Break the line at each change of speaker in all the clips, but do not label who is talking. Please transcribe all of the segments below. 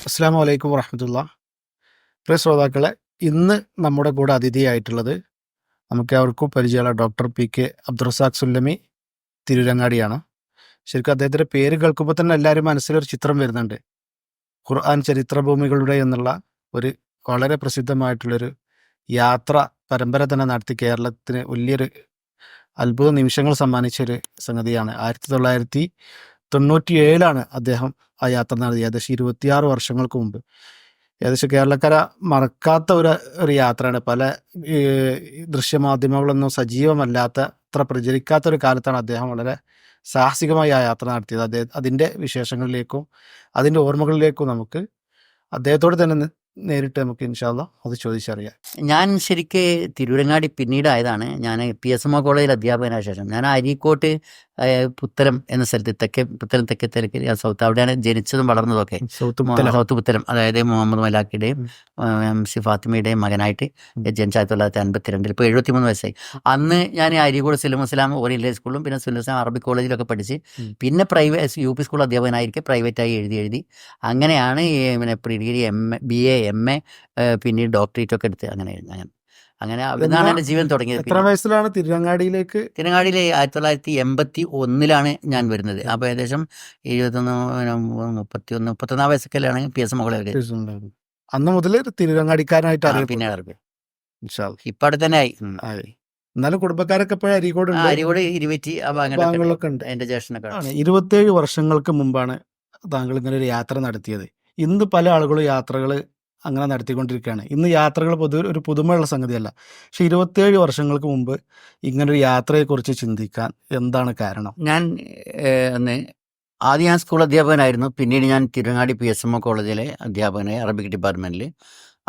അസ്സാം വലൈക്കും വറഹമത്തുള്ള. പ്രിയ ശ്രോതാക്കളെ, ഇന്ന് നമ്മുടെ കൂടെ അതിഥിയായിട്ടുള്ളത് നമുക്ക് അവർക്കും പരിചയമുള്ള ഡോക്ടർ പി അബ്ദുറസാഖ് സുല്ലമി തിരുരങ്ങാടിയാണ്. ശരിക്കും അദ്ദേഹത്തിൻ്റെ പേര് കേൾക്കുമ്പോൾ തന്നെ എല്ലാവരും മനസ്സിലൊരു ചിത്രം വരുന്നുണ്ട്. ഖുർആൻ ചരിത്രഭൂമികളുടെ എന്നുള്ള ഒരു വളരെ പ്രസിദ്ധമായിട്ടുള്ളൊരു യാത്ര പരമ്പര തന്നെ നടത്തി കേരളത്തിന് വലിയൊരു അത്ഭുത നിമിഷങ്ങൾ സമ്മാനിച്ചൊരു സംഗതിയാണ്. 1997 അദ്ദേഹം ആ യാത്ര നടത്തി, ഏകദേശം 26 വർഷങ്ങൾക്ക് മുമ്പ്. ഏകദേശം കേരളക്കര മറക്കാത്ത ഒരു യാത്രയാണ്. പല ദൃശ്യമാധ്യമങ്ങളൊന്നും സജീവമല്ലാത്ത, അത്ര പ്രചരിക്കാത്ത ഒരു കാലത്താണ് അദ്ദേഹം വളരെ സാഹസികമായി ആ യാത്ര നടത്തിയത്. അതിൻ്റെ വിശേഷങ്ങളിലേക്കും അതിൻ്റെ ഓർമ്മകളിലേക്കും നമുക്ക് അദ്ദേഹത്തോട് തന്നെ നേരിട്ട് നമുക്ക് ഇൻഷാ അല്ലാ അത് ചോദിച്ചറിയാം.
ഞാൻ ശരിക്ക് തിരൂരങ്ങാടി പിന്നീടായതാണ്. ഞാൻ PSMO കോളേജിൽ അധ്യാപകനായ ശേഷം ഞാൻ അരീക്കോട്ട് പുത്തലം എന്ന സ്ഥലത്ത് പുത്തലം തെക്കേ തിരക്കിൽ സൗത്ത്, അവിടെയാണ് ജനിച്ചതും വളർന്നതൊക്കെ.
സൗത്ത്
പുത്തലം, അതായത് മുഹമ്മദ് മലാക്കിയുടെയും MC ഫാത്തിമയുടെയും മകനായിട്ട് ജനിച്ച 1952. ഇപ്പോൾ 73 വയസ്സായി. അന്ന് ഞാൻ അരീക്കോട് സുല്ലമി ഇസ്ലാം ഓറിയന്റൽ സ്കൂളിലും പിന്നെ സുല്ലമി ഇസ്ലാം അറബിക് കോളേജിലൊക്കെ പഠിച്ച് പിന്നെ UP സ്കൂൾ അധ്യാപകനായിരിക്കും പ്രൈവറ്റായി എഴുതി അങ്ങനെയാണ് പിന്നെ പ്രീ ഡിഗ്രി BA MA പിന്നീട് ഡോക്ടറേറ്റ് ഒക്കെ എടുത്ത് അങ്ങനെ അവിടുന്നാണ് എൻ്റെ ജീവൻ തുടങ്ങിയത്.
എത്ര വയസ്സിലാണ് തിരുരങ്ങാടിയിലേക്ക്?
തിരുരങ്ങാടിയിൽ 1981 ഞാൻ വരുന്നത്. അപ്പോൾ ഏകദേശം 31 വയസ്സൊക്കെയാണ് PSMO കോളേജിൽ.
അന്ന് മുതൽ തിരുരങ്ങാടിക്കാരനായിട്ട്
പിന്നെ അറിവ്
ഇൻഷാ അല്ലാ.
ഇപ്പം അവിടെ തന്നെ ആയി.
എന്നാലും കുടുംബക്കാരൊക്കെ ഇപ്പോഴും അരീക്കോട്
അരികോട് 20
ഭാഗങ്ങളിലൊക്കെ ഉണ്ട്.
എൻ്റെ ജ്യേഷ്ഠനൊക്കെ
27 വർഷങ്ങൾക്ക് മുമ്പാണ് താങ്കൾ ഇങ്ങനെ ഒരു യാത്ര നടത്തിയത്. ഇന്ന് പല ആളുകളും യാത്രകൾ അങ്ങനെ നടത്തിക്കൊണ്ടിരിക്കുകയാണ്. ഇന്ന് യാത്രകൾ പൊതുവെ ഒരു പുതുമയുള്ള സംഗതിയല്ല. പക്ഷെ 27 വർഷങ്ങൾക്ക് മുമ്പ് ഇങ്ങനൊരു യാത്രയെക്കുറിച്ച് ചിന്തിക്കാൻ എന്താണ് കാരണം?
ഞാൻ ആദ്യം ഞാൻ സ്കൂൾ അധ്യാപകനായിരുന്നു. പിന്നീട് ഞാൻ തിരുവങ്ങാടി PSMO കോളേജിലെ അധ്യാപകനായി അറബിക് ഡിപ്പാർട്ട്മെൻറ്റിൽ.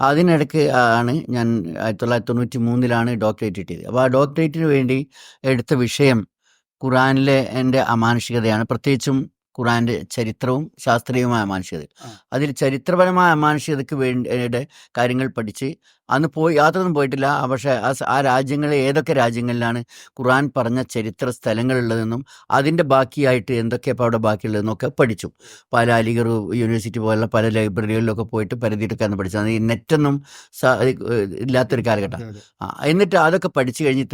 അതിനിടയ്ക്ക് ആണ് ഞാൻ 1993 ഡോക്ടറേറ്റ് കിട്ടിയത്. അപ്പോൾ ആ ഡോക്ടറേറ്റിന് വേണ്ടി എടുത്ത വിഷയം ഖുറാനിലെ എൻ്റെ അമാനുഷികതയാണ്. പ്രത്യേകിച്ചും ഖുറാൻ്റെ ചരിത്രവും ശാസ്ത്രീയവുമായ അമാനുഷികത. അതിൽ ചരിത്രപരമായ അമാനുഷികതയ്ക്ക് വേണ്ടിയുടെ കാര്യങ്ങൾ പഠിച്ച് അന്ന് യാത്രയൊന്നും പോയിട്ടില്ല. പക്ഷേ ആ രാജ്യങ്ങളിൽ ഏതൊക്കെ രാജ്യങ്ങളിലാണ് ഖുറാൻ പറഞ്ഞ ചരിത്ര സ്ഥലങ്ങളുള്ളതെന്നും അതിൻ്റെ ബാക്കിയായിട്ട് എന്തൊക്കെയാണ് ഇപ്പോൾ അവിടെ ബാക്കിയുള്ളതെന്നൊക്കെ പഠിച്ചു. പല അലിഗർ യൂണിവേഴ്സിറ്റി പോലുള്ള പല ലൈബ്രറികളിലൊക്കെ പോയിട്ട് പരതിയിട്ടൊക്കെയാണ് പഠിച്ചത്. അത് ഈ നെറ്റൊന്നും ഇല്ലാത്തൊരു കാലഘട്ടം. എന്നിട്ട് അതൊക്കെ പഠിച്ചു കഴിഞ്ഞ്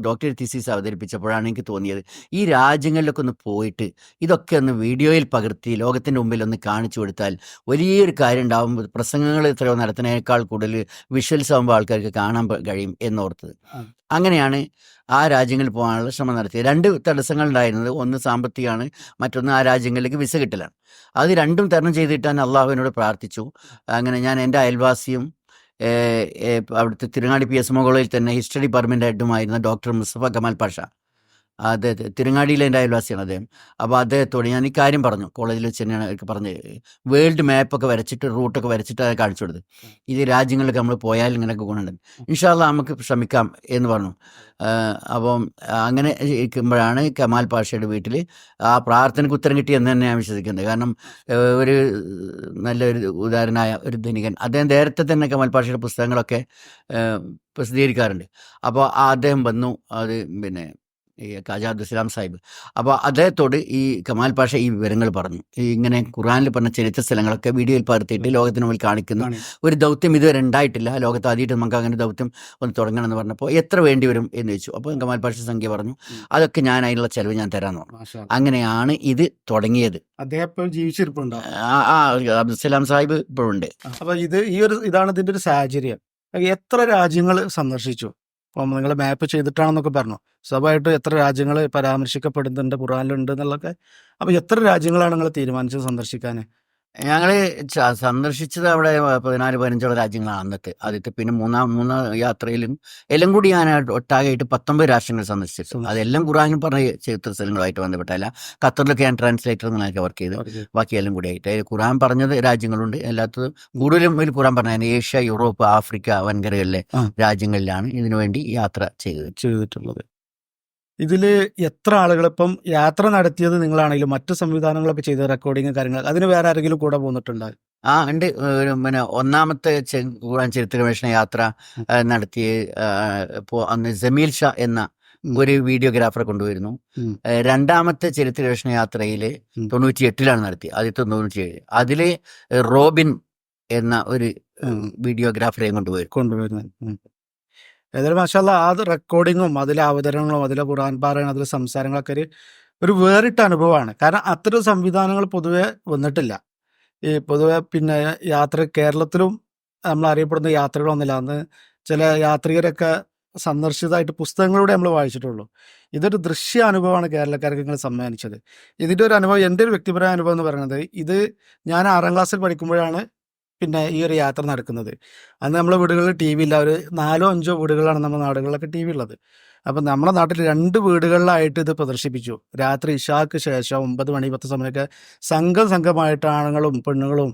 ഡോക്ടറേറ്റ് തീസിസ് അവതരിപ്പിച്ചപ്പോഴാണ് എനിക്ക് തോന്നിയത്, ഈ രാജ്യങ്ങളിലൊക്കെ ഒന്ന് പോയിട്ട് ഇതൊക്കെ ഒന്ന് വീഡിയോയിൽ പകർത്തി ലോകത്തിൻ്റെ മുമ്പിൽ ഒന്ന് കാണിച്ചു കൊടുത്താൽ വലിയൊരു കാര്യം ഉണ്ടാവും. പ്രസംഗങ്ങൾ എത്രയോ നടത്തുന്നതിനേക്കാൾ കൂടുതൽ വിഷ്വൽസ് ആകുമ്പോൾ ആൾക്കാർക്ക് കാണാൻ കഴിയും എന്നോർത്തത്. അങ്ങനെയാണ് ആ രാജ്യങ്ങളിൽ പോകാനുള്ള ശ്രമം നടത്തിയത്. 2 തടസ്സങ്ങളുണ്ടായിരുന്നത്. ഒന്ന് സാമ്പത്തികമാണ്, മറ്റൊന്ന് ആ രാജ്യങ്ങളിലേക്ക് വിസ കിട്ടലാണ്. അത് രണ്ടും തരണം ചെയ്തിട്ടാൻ അള്ളാഹുവിനോട് പ്രാർത്ഥിച്ചു. അങ്ങനെ ഞാൻ എൻ്റെ അയൽവാസിയും അവിടുത്തെ തിരുങ്ങാടി PSMO കോളേജിൽ തന്നെ ഹിസ്റ്ററി ഡിപ്പാർട്ട്മെൻറ്റ് ഹെഡുമായിരുന്ന ഡോക്ടർ മുസ്തഫ കമാൽ പാഷ, അതെ തിരുങ്ങാടിയിലെ എൻ്റെ അയൽവാസിയാണ് അദ്ദേഹം. അപ്പോൾ അദ്ദേഹത്തോട് ഞാൻ ഈ കാര്യം പറഞ്ഞു. കോളേജിൽ വെച്ച് തന്നെയാണ് പറഞ്ഞത്. വേൾഡ് മാപ്പൊക്കെ വരച്ചിട്ട് റൂട്ടൊക്കെ വരച്ചിട്ട് അത് കാണിച്ചു കൊടുത്ത്, ഇത് രാജ്യങ്ങളിലൊക്കെ നമ്മൾ പോയാൽ ഇങ്ങനെയൊക്കെ ഗുണമുണ്ട്, ഇൻഷാ അല്ലാ നമുക്ക് ശ്രമിക്കാം എന്ന് പറഞ്ഞു. അപ്പം അങ്ങനെ ഇരിക്കുമ്പോഴാണ് കമാൽ പാഷയുടെ വീട്ടിൽ ആ പ്രാർത്ഥനയ്ക്ക് ഉത്തരം കിട്ടിയെന്ന് തന്നെ ഞാൻ വിശ്വസിക്കുന്നത്. കാരണം ഒരു നല്ലൊരു ഉദാഹരണമായ ഒരു ധനികൻ, അദ്ദേഹം നേരത്തെ തന്നെ കമാൽ പാഷയുടെ പുസ്തകങ്ങളൊക്കെ പ്രസിദ്ധീകരിക്കാറുണ്ട്. അപ്പോൾ അദ്ദേഹം വന്നു, അത് പിന്നെ ഈ ഖാജാ അബ്ദുസ്സലാം സാഹിബ്. അപ്പോൾ അദ്ദേഹത്തോട് ഈ കമാൽ പാഷ ഈ വിവരങ്ങൾ പറഞ്ഞു. ഇങ്ങനെ ഖുറാനിൽ പറഞ്ഞ ചരിത്ര സ്ഥലങ്ങളൊക്കെ വീഡിയോയിൽ പകർത്തിയിട്ട് ലോകത്തിന് മുമ്പിൽ കാണിക്കുന്ന ഒരു ദൗത്യം ഇതുവരെ ഉണ്ടായിട്ടില്ല. ലോകത്ത് ആദ്യമായിട്ട് നമുക്ക് അങ്ങനെ ദൗത്യം ഒന്ന് തുടങ്ങണം എന്ന് പറഞ്ഞപ്പോൾ എത്ര വേണ്ടി വരും എന്ന് ചോദിച്ചു. അപ്പോൾ കമാൽ പാഷ സംഖ്യ പറഞ്ഞു. അതൊക്കെ ഞാൻ അതിനുള്ള ചെലവ് ഞാൻ തരാമെന്ന് പറഞ്ഞു. അങ്ങനെയാണ് ഇത് തുടങ്ങിയത്.
അദ്ദേഹം ഇപ്പോൾ ജീവിച്ചിരിപ്പുണ്ടോ?
അബ്ദുസ്സലാം സാഹിബ് ഇപ്പോഴുണ്ട്.
അപ്പോൾ ഇതാണ് ഇതിൻ്റെ ഒരു സാഹചര്യം. എത്ര രാജ്യങ്ങൾ സന്ദർശിച്ചു? അപ്പം നിങ്ങൾ മാപ്പ് ചെയ്തിട്ടാണെന്നൊക്കെ പറഞ്ഞു. സ്വാഭാവികമായിട്ടും എത്ര രാജ്യങ്ങൾ പരാമർശിക്കപ്പെടുന്നുണ്ട് ഖുറാനിലുണ്ട് എന്നുള്ളതൊക്കെ. അപ്പോൾ എത്ര രാജ്യങ്ങളാണ് നിങ്ങൾ തീരുമാനിച്ചത് സന്ദർശിക്കാൻ?
ഞങ്ങൾ സന്ദർശിച്ചത് അവിടെ 14-15 രാജ്യങ്ങളാണ് അന്നത്തെ ആദ്യത്തെ. പിന്നെ മൂന്നാം യാത്രയിലും എല്ലാം കൂടി ഞാൻ ഒട്ടാകെയായിട്ട് 19 രാഷ്ട്രങ്ങൾ സന്ദർശിച്ചു. അതെല്ലാം ഖുറാനും പറഞ്ഞ ചരിത്ര സ്ഥലങ്ങളുമായിട്ട് ബന്ധപ്പെട്ടല്ല. ഖത്തറിലൊക്കെ ഞാൻ ട്രാൻസ്ലേറ്റർ എന്നൊക്കെ വർക്ക് ചെയ്തു. ബാക്കിയെല്ലാം കൂടി ആയിട്ട് ഖുറാൻ പറഞ്ഞത് രാജ്യങ്ങളുണ്ട്. എല്ലാത്തതും കൂടുതലും ഒരു ഖുറാൻ പറഞ്ഞ ഏഷ്യ, യൂറോപ്പ്, ആഫ്രിക്ക വൻകരകളിലെ രാജ്യങ്ങളിലാണ് ഇതിനുവേണ്ടി യാത്ര ചെയ്തിട്ടുള്ളത്.
ഇതിൽ എത്ര ആളുകൾ ഇപ്പം യാത്ര നടത്തിയത് നിങ്ങളാണെങ്കിലും മറ്റു സംവിധാനങ്ങളൊക്കെ ചെയ്ത റെക്കോർഡിങ് കാര്യങ്ങൾ, അതിന് വേറെ ആരെങ്കിലും കൂടെ പോന്നിട്ടുണ്ടോ?
ഉണ്ട്. പിന്നെ ഒന്നാമത്തെ ഖുറാൻ ചരിത്ര ഗവേഷണ യാത്ര നടത്തിയ അന്ന് ജമീൽ ഷാ എന്ന ഒരു വീഡിയോഗ്രാഫറെ കൊണ്ടുവരുന്നു. രണ്ടാമത്തെ ചരിത്ര ഗവേഷണ യാത്രയിൽ 98 നടത്തി. ആദ്യത്തെ 97. അതില് റോബിൻ എന്ന ഒരു
ഉം.
വീഡിയോഗ്രാഫറെയും കൊണ്ടുപോയി.
കൊണ്ടുവരുന്നത്. ഏതായാലും മാഷാല്ലാ ആ റെക്കോർഡിങ്ങും അതിലെ അവതരണങ്ങളും അതിലെ ഖുർആൻ പാരായണം അതിലെ സംസാരങ്ങളൊക്കെ ഒരു വേറിട്ട അനുഭവമാണ്. കാരണം അത്തരം സംവിധാനങ്ങൾ പൊതുവെ വന്നിട്ടില്ല. ഈ പൊതുവെ പിന്നെ കേരളത്തിലും നമ്മൾ അറിയപ്പെടുന്ന യാത്രകളൊന്നുമില്ല. അന്ന് ചില യാത്രികരൊക്കെ സന്ദർശിതമായിട്ട് പുസ്തകങ്ങളിലൂടെ നമ്മൾ വായിച്ചിട്ടുള്ളൂ. ഇതൊരു ദൃശ്യ അനുഭവമാണ് കേരളക്കാർക്ക് നിങ്ങൾ സമ്മാനിച്ചത്. ഇതിൻ്റെ ഒരു അനുഭവം, എൻ്റെ ഒരു വ്യക്തിപരമായ അനുഭവം എന്ന് പറയുന്നത്, ഇത് ഞാൻ 6ാം ക്ലാസ്സിൽ പഠിക്കുമ്പോഴാണ് പിന്നെ ഈ ഒരു യാത്ര നടക്കുന്നത്. അന്ന് നമ്മളെ വീടുകളിൽ ടി വി ഇല്ല. ഒരു 4ഓ 5ഓ വീടുകളാണ് നമ്മുടെ നാടുകളിലൊക്കെ ടി വി ഉള്ളത്. അപ്പം നമ്മുടെ നാട്ടിൽ 2 വീടുകളിലായിട്ട് ഇത് പ്രദർശിപ്പിച്ചു. രാത്രി ഇശാക്ക് ശേഷം 9 മണി 10 സമയമൊക്കെ സംഘമായിട്ട് ആണുങ്ങളും പെണ്ണുങ്ങളും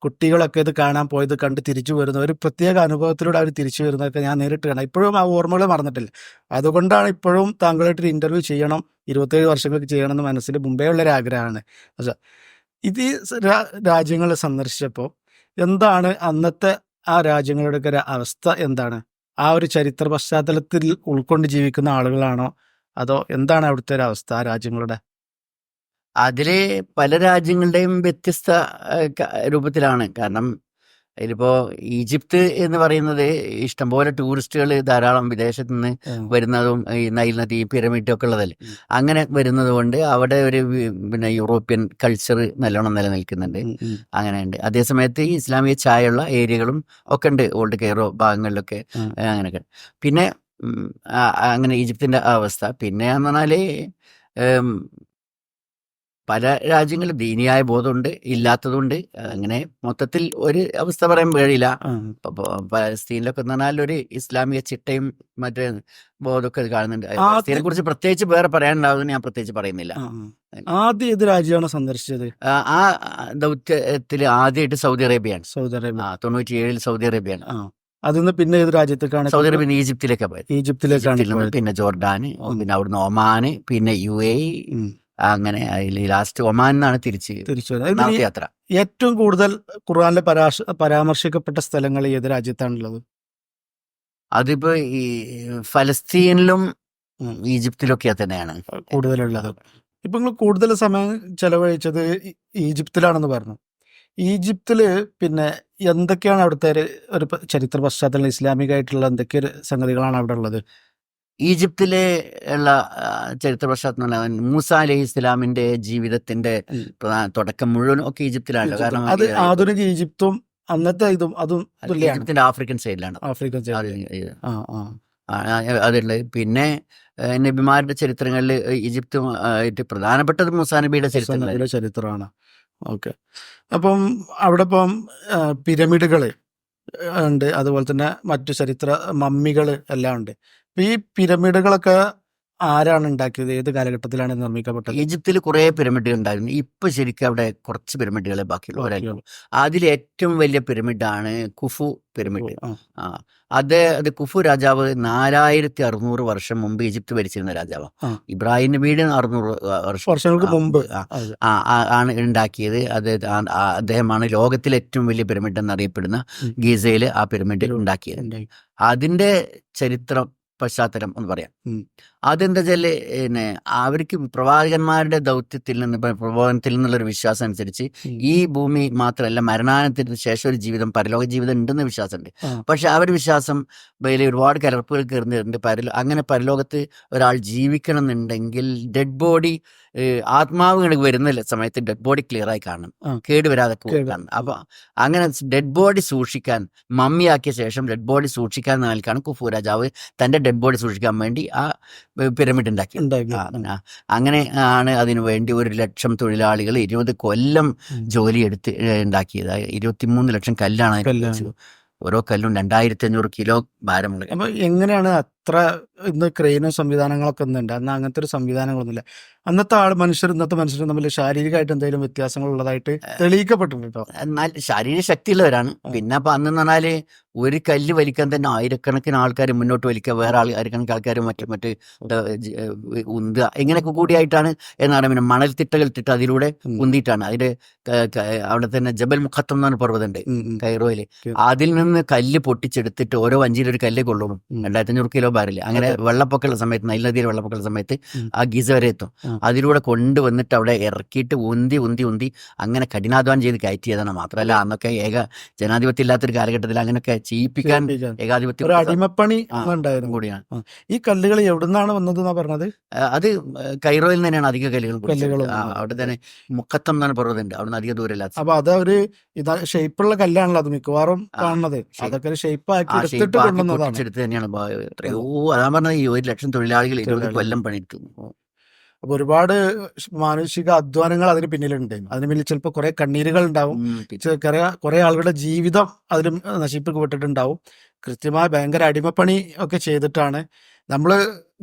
കുട്ടികളൊക്കെ ഇത് കാണാൻ പോയത് കണ്ട് തിരിച്ചു വരുന്ന ഒരു പ്രത്യേക അനുഭവത്തിലൂടെ അവർ തിരിച്ചു വരുന്നതൊക്കെ ഞാൻ നേരിട്ട് കാണാം. ഇപ്പോഴും ആ ഓർമ്മകൾ മറന്നിട്ടില്ല. അതുകൊണ്ടാണ് ഇപ്പോഴും താങ്കളായിട്ടൊരു ഇൻ്റർവ്യൂ ചെയ്യണം, 27 വർഷങ്ങൾക്ക് ചെയ്യണം എന്ന് മനസ്സിൽ മുമ്പേ ഉള്ളൊരു ആഗ്രഹമാണ്. പക്ഷേ ഇത് രാജ്യങ്ങൾ സന്ദർശിച്ചപ്പോൾ എന്താണ് അന്നത്തെ ആ രാജ്യങ്ങളുടെയൊക്കെ ഒരു അവസ്ഥ എന്താണ്? ആ ഒരു ചരിത്ര പശ്ചാത്തലത്തിൽ ഉൾക്കൊണ്ട് ജീവിക്കുന്ന ആളുകളാണോ, അതോ എന്താണ് അവിടുത്തെ ഒരു അവസ്ഥ ആ രാജ്യങ്ങളുടെ?
അതില് പല രാജ്യങ്ങളുടെയും വ്യത്യസ്ത രൂപത്തിലാണ്. കാരണം ഇതിലിപ്പോ ഈജിപ്ത് എന്ന് പറയുന്നത് ഇഷ്ടംപോലെ ടൂറിസ്റ്റുകൾ ധാരാളം വിദേശത്ത് നിന്ന് വരുന്നതും ഈ നൈൽ നദി പിരമിഡ് ഒക്കെ ഉള്ളതല്ലേ. അങ്ങനെ വരുന്നത് കൊണ്ട് അവിടെ ഒരു പിന്നെ യൂറോപ്യൻ കൾച്ചർ നല്ലോണം നിലനിൽക്കുന്നുണ്ട്. അങ്ങനെയുണ്ട്. അതേസമയത്ത് ഈ ഇസ്ലാമിക ചായയുള്ള ഏരിയകളും ഒക്കെ ഉണ്ട് ഓൾഡ് കെയ്റോ ഭാഗങ്ങളിലൊക്കെ. അങ്ങനെയൊക്കെ. പിന്നെ അങ്ങനെ ഈജിപ്തിന്റെ അവസ്ഥ. പിന്നെ എന്ന് പറഞ്ഞാല് പല രാജ്യങ്ങളും ദീനിയായ ബോധമുണ്ട്, ഇല്ലാത്തതുണ്ട്. അങ്ങനെ മൊത്തത്തിൽ ഒരു അവസ്ഥ പറയാൻ കഴിയില്ല. പലസ്തീനിലൊക്കെ എന്ന് പറഞ്ഞാൽ ഒരു ഇസ്ലാമിക ചിട്ടയും മറ്റേ ബോധമൊക്കെ കാണുന്നുണ്ട്. പലസ്തീനെ കുറിച്ച് പ്രത്യേകിച്ച് വേറെ പറയാനുണ്ടാവുമെന്ന് ഞാൻ പ്രത്യേകിച്ച് പറയുന്നില്ല.
ആദ്യം ഏത് രാജ്യമാണ് സന്ദർശിച്ചത്?
ആ ദൗത്യത്തിൽ ആദ്യമായിട്ട് സൗദി അറേബ്യയാണ്. 97 സൗദി അറേബ്യയാണ്.
അതിന്ന് പിന്നെ ഏത് രാജ്യത്തേക്കാണ്?
സൗദി അറേബ്യ ഈജിപ്തിലേക്കാണ് പോയത്.
ഈജിപ്തിലേക്കാണ്.
പിന്നെ ജോർഡാന്, പിന്നെ അവിടുന്ന് ഒമാന്, പിന്നെ UAE, അങ്ങനെ ലാസ്റ്റ് ഒമാൻ എന്നാണ് തിരിച്ചു യാത്ര.
ഏറ്റവും കൂടുതൽ ഖുർആനിൽ പരാമർശിക്കപ്പെട്ട സ്ഥലങ്ങൾ ഏത് രാജ്യത്താണുള്ളത്?
അതിപ്പോ ഈ ഫലസ്തീനിലും ഈജിപ്തിലൊക്കെ തന്നെയാണ്
കൂടുതലുള്ളത്. ഇപ്പൊ നിങ്ങൾ കൂടുതൽ സമയം ചെലവഴിച്ചത് ഈജിപ്തിലാണെന്ന് പറഞ്ഞു. ഈജിപ്തില് പിന്നെ എന്തൊക്കെയാണ് അവിടുത്തെ ഒരു ചരിത്ര പശ്ചാത്തലം, ഇസ്ലാമികമായിട്ടുള്ള എന്തൊക്കെ സംഗതികളാണ് അവിടെ ഉള്ളത്?
ഈജിപ്തിലെ ഉള്ള ചരിത്ര പശ്ചാത്തലം മൂസ അലൈഹി ഇസ്ലാമിന്റെ ജീവിതത്തിന്റെ തുടക്കം മുഴുവൻ ഒക്കെ ഈജിപ്തിലാണല്ലോ. കാരണം
അത് ആധുനിക ഈജിപ്തും അന്നത്തെ ഇതും അതും
ഈജിപ്തിന്റെ ആഫ്രിക്കൻ സൈഡിലാണ്. അതുള്ളത്. പിന്നെ നബിമാരുടെ ചരിത്രങ്ങളിൽ ഈജിപ്തുമായിട്ട് പ്രധാനപ്പെട്ടത് മൂസാ നബിയുടെ
ചരിത്രമാണ്. ഓക്കെ. അപ്പം അവിടെ ഇപ്പം പിരമിഡുകൾ ഉണ്ട്, അതുപോലെ തന്നെ മറ്റു ചരിത്ര മമ്മികൾ എല്ലാം ഉണ്ട്. ഈ പിരമിഡുകളൊക്കെ ആരാണ് ഉണ്ടാക്കിയത്? ഏത് കാലഘട്ടത്തിലാണ് നിർമ്മിക്കപ്പെട്ടത്?
ഈജിപ്തിൽ കുറേ പിരമിഡുകൾ ഉണ്ടായിരുന്നു. ഇപ്പൊ ശരിക്കും അവിടെ കുറച്ച് പിരമിഡുകളെ ബാക്കിയുള്ളൂ. അതിൽ ഏറ്റവും വലിയ പിരമിഡാണ് കുഫു പിരമിഡ്. അത് കുഫു രാജാവ് 4600 വർഷം മുമ്പ് ഈജിപ്ത് ഭരിച്ചിരുന്ന രാജാവാണ്. ഇബ്രാഹിം നബിയുടെ 600
വർഷങ്ങൾക്ക് മുമ്പ്
ആണ് ഉണ്ടാക്കിയത്. അദ്ദേഹമാണ് ലോകത്തിലെ ഏറ്റവും വലിയ പിരമിഡ് എന്നറിയപ്പെടുന്ന ഗീസയിൽ ആ പിരമിഡ് ഉണ്ടാക്കിയത്. അതിന്റെ ചരിത്രം പശ്ചാത്തലം എന്ന് പറയാം. അതെന്താ വെച്ചാല് പിന്നെ അവർക്ക് പ്രവാചകന്മാരുടെ ദൗത്യത്തിൽ നിന്ന് പ്രബോധനത്തിൽ നിന്നുള്ളൊരു വിശ്വാസം അനുസരിച്ച് ഈ ഭൂമി മാത്രമല്ല, മരണാനന്തരത്തിന് ശേഷം ഒരു ജീവിതം, പരലോക ജീവിതം ഉണ്ടെന്ന് വിശ്വാസമുണ്ട്. പക്ഷെ ആ ഒരു വിശ്വാസം വലിയ ഒരുപാട് കലർപ്പുകൾ കയറുന്നുണ്ട്. അങ്ങനെ പരലോകത്ത് ഒരാൾ ജീവിക്കണം എന്നുണ്ടെങ്കിൽ ഡെഡ് ബോഡി, ആത്മാവ് വരുന്ന സമയത്ത് ഡെഡ് ബോഡി ക്ലിയർ ആയി കാണണം, കേടുവരാതെ കാണണം. അപ്പൊ അങ്ങനെ ഡെഡ് ബോഡി സൂക്ഷിക്കാൻ, മമ്മിയാക്കിയ ശേഷം ഡെഡ് ബോഡി സൂക്ഷിക്കാൻ നൽകാണ് കുഫു രാജാവ് തന്റെ ഡെഡ് ബോഡി സൂക്ഷിക്കാൻ വേണ്ടി ആ പിരമിഡ് ഉണ്ടാക്കി. അങ്ങനെ ആണ് അതിനു വേണ്ടി 1 ലക്ഷം തൊഴിലാളികൾ 20 കൊല്ലം ജോലിയെടുത്ത് ഉണ്ടാക്കിയത്. 23 ലക്ഷം കല്ലാണ്. ഓരോ കല്ലും 2500 കിലോ ഭാരമുണ്ട്.
അപ്പൊ എങ്ങനെയാണ് അത്ര ഇന്ന് ക്രെയിനും സംവിധാനങ്ങളൊക്കെ ഒന്നുണ്ട്? അന്ന് അങ്ങനത്തെ ഒരു സംവിധാനങ്ങളൊന്നുമില്ല. അന്നത്തെ ഇന്നത്തെ മനുഷ്യരും തമ്മിൽ ശാരീരികമായിട്ട് എന്തെങ്കിലും വ്യത്യാസങ്ങൾ ഉള്ളതായിട്ട് തെളിയിക്കപ്പെട്ടിട്ടുണ്ട്.
എന്നാൽ ശാരീരിക ശക്തിയുള്ളവരാണ്. പിന്നെ അപ്പൊ അന്ന് പറഞ്ഞാല് ഒരു കല്ല് വലിക്കാൻ തന്നെ ആയിരക്കണക്കിന് ആൾക്കാർ മുന്നോട്ട് വലിക്കുക, വേറെ ആയിരക്കണക്കിന് ആൾക്കാർ മറ്റ് ഉന്തുക, ഇങ്ങനെയൊക്കെ കൂടിയായിട്ടാണ് എന്നാണ്. പിന്നെ മണൽത്തിട്ടകൾ ഇട്ടിട്ട് അതിലൂടെ ഉന്തിയിട്ടാണ്. അതിന്റെ അവിടെ തന്നെ ജബൽ മുഖത്തം എന്ന് പറഞ്ഞ പർവ്വതമുണ്ട് കൈറോയില്. അതിൽ നിന്ന് കല്ല് പൊട്ടിച്ചെടുത്തിട്ട് ഓരോ വഞ്ചിയിൽ ഒരു കല്ല് കൊള്ളും. 2500 കിലോ ബാറിൽ അങ്ങനെ
അതെ.
വെള്ളപ്പൊക്കമുള്ള സമയത്ത്, നൈൽ നദിയുടെ വെള്ളപ്പൊക്കമുള്ള സമയത്ത്
ഉം.
ആ ഗീസ വരെ എത്തും.
ഉം.
അതിലൂടെ കൊണ്ടുവന്നിട്ട് അവിടെ ഇറക്കിയിട്ട് ഉന്തി അങ്ങനെ കഠിനാധ്വാനം ചെയ്ത് കയറ്റിയതാണ്. മാത്രമല്ല അന്നൊക്കെ ജനാധിപത്യം ഇല്ലാത്തൊരു കാലഘട്ടത്തിൽ അങ്ങനെയൊക്കെ ചെയ്യിപ്പിക്കാൻ
ചെയ്യിപ്പിക്കാൻ.
ഏകാധിപത്യം
ഒരു അടിമപ്പണി
ആ,
ഉണ്ടായിരുന്നു.
കൂടിയാണ്.
ആ. ഈ കല്ലുകൾ എവിടുന്നാണ് വന്നത് എന്നാ പറഞ്ഞത്?
അത് കൈറോയിൽ നിന്ന് തന്നെയാണ് അധിക കല്ലുകൾ
കല്ലുകൾ
പിടിച്ചത്.
വന്നത്.
അവിടെ തന്നെ മുക്കത്തം എന്നാണ് പർവ്വതമുണ്ട്, അവിടെ നിന്ന് അധിക ദൂരമില്ല.
അപ്പൊ അതൊരു ഷേപ്പുള്ള കല്ലാണല്ലോ അത് മിക്കവാറും
ആ,
കാണുന്നത്.
shape.
അതൊക്കെ ഒരു ഷേപ്പാക്കി
ആ
എടുത്തിട്ട്
ഷേപ്പാക്കി
കൊണ്ടുവന്നതാണ്.
പൊട്ടിച്ചെടുത്ത് തന്നെയാണ് എത്രയോ, അതാ പറഞ്ഞത്, ഈ 1,00,000 തൊഴിലാളികൾ 20
തൊഴിലാളികൾ.
കൊല്ലം പണിയിട്ടു.
അപ്പൊ ഒരുപാട് മാനുഷിക അധ്വാനങ്ങൾ അതിന് പിന്നിലുണ്ട്. അതിന് പിന്നിൽ ചിലപ്പോൾ കുറെ കണ്ണീരുകൾ ഉണ്ടാവും. കുറെ ആളുകളുടെ ജീവിതം അതിൽ നശിപ്പിക്കപ്പെട്ടിട്ടുണ്ടാവും. കൃത്യമായ ഭയങ്കര അടിമപ്പണി ഒക്കെ ചെയ്തിട്ടാണ് നമ്മൾ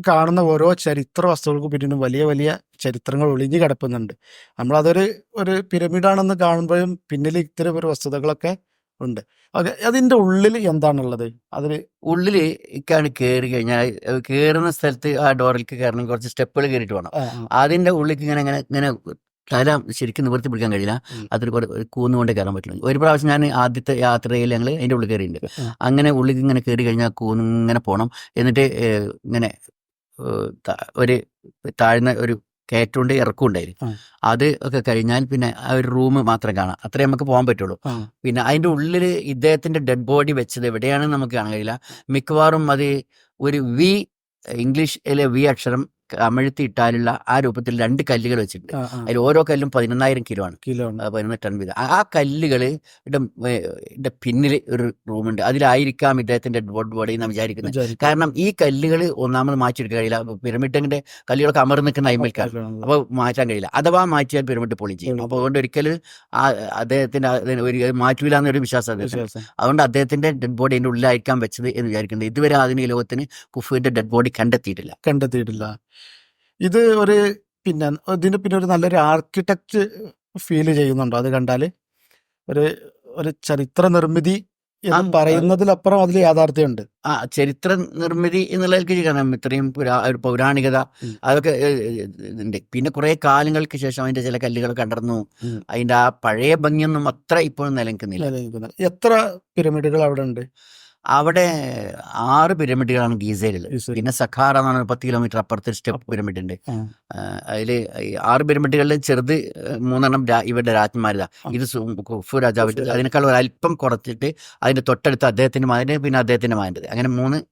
കാണുന്ന ഓരോ ചരിത്ര വസ്തുക്കൾക്ക് പിന്നിലും വലിയ വലിയ ചരിത്രങ്ങൾ ഒളിഞ്ഞു കിടക്കുന്നുണ്ട്. നമ്മളതൊരു ഒരു പിരമിഡാണെന്ന് കാണുമ്പോഴും പിന്നിൽ ഇത്തരം ഒരു വസ്തുതകളൊക്കെ ഉണ്ട്. ഓക്കെ, അതിന്റെ ഉള്ളിൽ എന്താണുള്ളത്? അതിൽ
ഉള്ളില് ഇക്കാണ് കയറി കഴിഞ്ഞാൽ, കയറുന്ന സ്ഥലത്ത് ആ ഡോറിലേക്ക് കയറണമെങ്കിൽ കുറച്ച് സ്റ്റെപ്പുകൾ കയറിയിട്ട് വേണം. അതിന്റെ ഉള്ളിലേക്ക് ഇങ്ങനെ തല ശരിക്കും നിവർത്തി പിടിക്കാൻ കഴിയില്ല. അതിൽ ഒരു കൂന്നുകൊണ്ട് കയറാൻ പറ്റില്ല. ഒരു പ്രാവശ്യം ഞാൻ ആദ്യത്തെ യാത്രയിൽ ഞങ്ങൾ അതിൻ്റെ ഉള്ളിൽ കയറിയിട്ടുണ്ട്. അങ്ങനെ ഉള്ളിലേക്ക് ഇങ്ങനെ കയറി കഴിഞ്ഞാൽ കൂന്നിങ്ങനെ പോകണം. എന്നിട്ട് ഇങ്ങനെ ഒരു താഴ്ന്ന ഒരു കയറ്റുകൊണ്ട് ഇറക്കും ഉണ്ടായിരുന്നു. അത് ഒക്കെ കഴിഞ്ഞാൽ പിന്നെ ആ ഒരു റൂം മാത്രം കാണാം. അത്രേ നമുക്ക് പോകാൻ പറ്റുള്ളൂ. പിന്നെ അതിൻ്റെ ഉള്ളിൽ ഇദ്ദേഹത്തിൻ്റെ ഡെഡ് ബോഡി വെച്ചത് എവിടെയാണെന്ന് നമുക്ക് കാണാൻ കഴിയില്ല. മിക്കവാറും അത് ഒരു വി, ഇംഗ്ലീഷിലെ വി അക്ഷരം അമഴ്ത്തി ഇട്ടാലുള്ള ആ രൂപത്തിൽ 2 കല്ലുകൾ വെച്ചിട്ടുണ്ട്. അതിൽ ഓരോ കല്ലും 11,000 കിലോ ആണ്, 11 ടൺ വീതം. ആ കല്ലുകൾ പിന്നിൽ ഒരു റൂമുണ്ട്. അതിലായിരിക്കാം ഇദ്ദേഹത്തിന്റെ ഡെഡ് ബോഡി എന്ന് വിചാരിക്കുന്നത്. കാരണം ഈ കല്ലുകൾ ഒന്നാമത് മാറ്റിയെടുക്കാൻ കഴിയില്ല. പിരമിഡിന്റെ കല്ലുകളൊക്കെ അമർന്ന് നിൽക്കുന്ന അയിമൽക്കാണ്, അപ്പോൾ മാറ്റാൻ കഴിയില്ല. അഥവാ മാറ്റിയാൽ പിരമിഡ് പൊളി ചെയ്യും. അപ്പോൾ അതുകൊണ്ട് ഒരിക്കലും അദ്ദേഹത്തിന്റെ ഒരു മാറ്റൂല എന്നൊരു വിശ്വാസം. അതുകൊണ്ട് അദ്ദേഹത്തിന്റെ ഡെഡ് ബോഡി അതിന്റെ ഉള്ളിലായിരിക്കാൻ വെച്ചത് എന്ന് വിചാരിക്കുന്നത്. ഇതുവരെ ആധുനിക ലോകത്തിന് കുഫുവിന്റെ ഡെഡ് ബോഡി കണ്ടെത്തിയിട്ടില്ല.
ഇത് ഒരു പിന്നെ ഇതിന് പിന്നെ ഒരു നല്ലൊരു ആർക്കിടെക്റ്റ് ഫീൽ ചെയ്യുന്നുണ്ടോ അത് കണ്ടാൽ? ഒരു ഒരു ചരിത്ര നിർമ്മിതി എന്ന് പറയുന്നതിലപ്പുറം അതിൽ യാഥാർത്ഥ്യമുണ്ട്.
ചരിത്ര നിർമ്മിതി എന്നുള്ളതിലേക്ക് കാരണം ഇത്രയും ഒരു പൗരാണികത അതൊക്കെ ഉണ്ട്. പിന്നെ കുറെ കാലങ്ങൾക്ക് ശേഷം അതിന്റെ ചില കല്ലുകൾ കണ്ടർന്നു. അതിന്റെ ആ പഴയ ഭംഗിയൊന്നും അത്ര ഇപ്പോഴും നിലനിൽക്കുന്നില്ല.
എത്ര പിരമിഡുകൾ അവിടെ ഉണ്ട്?
അവിടെ 6 പിരമിഡുകളാണ് ഗീസയിലുള്ളത്. പിന്നെ സഖാറ എന്നാണ് 10 കിലോമീറ്റർ അപ്പുറത്ത് സ്റ്റെപ്പ് പിരമിഡ് ഉണ്ട്. അതിൽ 6 പിരമിഡുകളിൽ ചെറുത് 3 ഇവരുടെ രാജ്ഞിമാരിതാ. ഇത് കുഫു രാജാവ് അതിനേക്കാൾ ഒരല്പം കുറച്ചിട്ട് അതിന്റെ തൊട്ടടുത്ത് അദ്ദേഹത്തിന്റെ മകന്, പിന്നെ അദ്ദേഹത്തിന്റെ മകൻ്റെ, അങ്ങനെ 3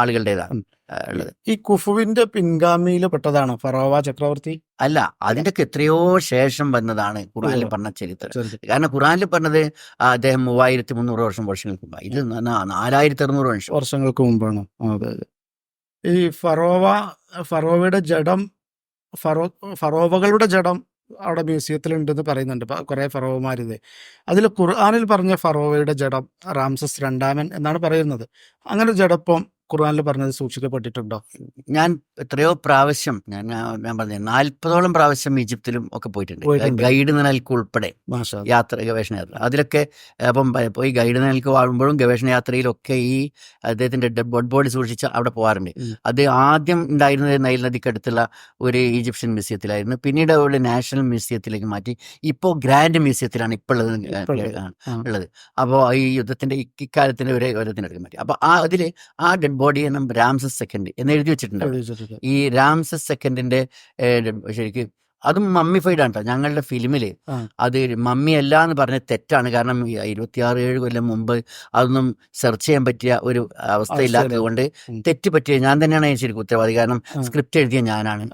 ആളുകളുടേതാണ് ഉള്ളത്.
ഈ കുഫുവിന്റെ പിൻഗാമിയിൽ പെട്ടതാണ് ഫറോവ ചക്രവർത്തി?
അല്ല, അതിന്റെ ഒക്കെ എത്രയോ ശേഷം വന്നതാണ് ഖുർആനിൽ പറഞ്ഞ ചരിത്രം. കാരണം ഖുർആനിൽ പറഞ്ഞത് അദ്ദേഹം 3300 വർഷങ്ങൾക്ക് മുമ്പ്, ഇത് 4600
വർഷങ്ങൾക്ക് മുമ്പാണ്. അതെ. ഈ ഫറോവയുടെ ജഡം, ഫറോവകളുടെ ജഡം അവിടെ മ്യൂസിയത്തിലുണ്ടെന്ന് പറയുന്നുണ്ട്. കുറെ ഫറോവമാരിത്. അതിൽ ഖുർആനിൽ പറഞ്ഞ ഫറോവയുടെ ജഡം റാംസസ് 2 എന്നാണ് പറയുന്നത്. അങ്ങനെ ജഡപ്പം ഖുർആനിൽ പറഞ്ഞത് സൂക്ഷിക്കപ്പെട്ടിട്ടുണ്ടോ?
ഞാൻ എത്രയോ പ്രാവശ്യം ഞാൻ പറഞ്ഞ 40ഓളം പ്രാവശ്യം ഈജിപ്തിലും ഒക്കെ പോയിട്ടുണ്ട്. ഗൈഡ് നിലക്ക് ഉൾപ്പെടെ ഗവേഷണ യാത്ര. അതിലൊക്കെ അപ്പം പോയി ഗൈഡ് നിലക്ക് വാഴുമ്പോഴും ഗവേഷണ യാത്രയിലൊക്കെ ഈ അദ്ദേഹത്തിന്റെ ഡെഡ് ബോഡി സൂക്ഷിച്ച് അവിടെ പോകാറുണ്ട്. അത് ആദ്യം ഉണ്ടായിരുന്നത് നൈൽ നദിക്കടുത്തുള്ള ഒരു ഈജിപ്ഷ്യൻ മ്യൂസിയത്തിലായിരുന്നു. പിന്നീട് അവിടെ നാഷണൽ മ്യൂസിയത്തിലേക്ക് മാറ്റി. ഇപ്പോൾ ഗ്രാൻഡ് മ്യൂസിയത്തിലാണ് ഇപ്പോൾ ഉള്ളത്. അപ്പോൾ ഈ യുദ്ധത്തിന്റെ ഇക്കാലത്തിന്റെ ഒരു യുദ്ധത്തിനടുത്ത് മാറ്റി. അപ്പോൾ അതിൽ ആ ഡെഡ് ബോഡി എന്നും റാംസസ് സെക്കൻഡ് എന്ന് എഴുതി വെച്ചിട്ടുണ്ട്. ഈ റാംസസ് സെക്കൻഡിന്റെ ശരിക്കും അതും മമ്മിഫൈഡ് ആണ് കേട്ടോ. ഞങ്ങളുടെ ഫിലിമിൽ അത് മമ്മി അല്ല എന്ന് പറഞ്ഞ തെറ്റാണ്. കാരണം 26-7 കൊല്ലം മുമ്പ് അതൊന്നും സെർച്ച് ചെയ്യാൻ പറ്റിയ ഒരു അവസ്ഥയില്ലാത്തത് കൊണ്ട് തെറ്റ് പറ്റിയ ഞാൻ തന്നെയാണ് ശരിക്കും ഉത്തരവാദി. കാരണം സ്ക്രിപ്റ്റ് എഴുതിയ ഞാനാണ്,